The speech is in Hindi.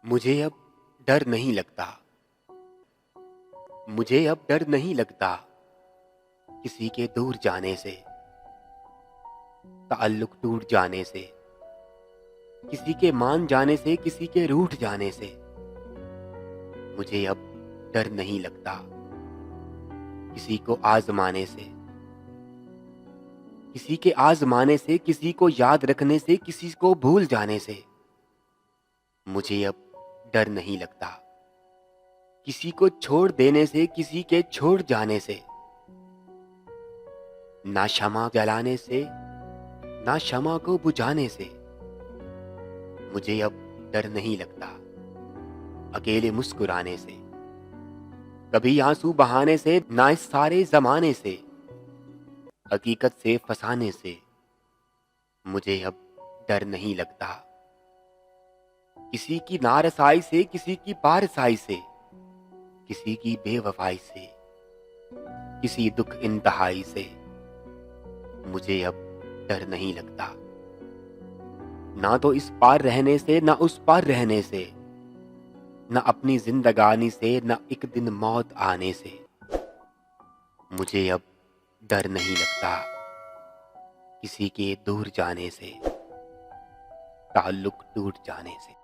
मुझे अब डर नहीं लगता। मुझे अब डर नहीं लगता किसी के दूर जाने से, ताल्लुक टूट जाने से, किसी के मान जाने से, किसी के रूठ जाने से। मुझे अब डर नहीं लगता किसी को आजमाने से, किसी के आजमाने से, किसी को याद रखने से, किसी को भूल जाने से। मुझे अब डर नहीं लगता किसी को छोड़ देने से, किसी के छोड़ जाने से। ना क्षमा जलाने से, ना क्षमा को बुझाने से। मुझे अब डर नहीं लगता अकेले मुस्कुराने से, कभी आंसू बहाने से, ना इस सारे जमाने से, हकीकत से फंसाने से। मुझे अब डर नहीं लगता किसी की नारसाई से, किसी की पारसाई से, किसी की बेवफाई से, किसी दुख इंतहाई से। मुझे अब डर नहीं लगता ना तो इस पार रहने से, ना उस पार रहने से, ना अपनी जिंदगानी से, ना एक दिन मौत आने से। मुझे अब डर नहीं लगता किसी के दूर जाने से, ताल्लुक टूट जाने से।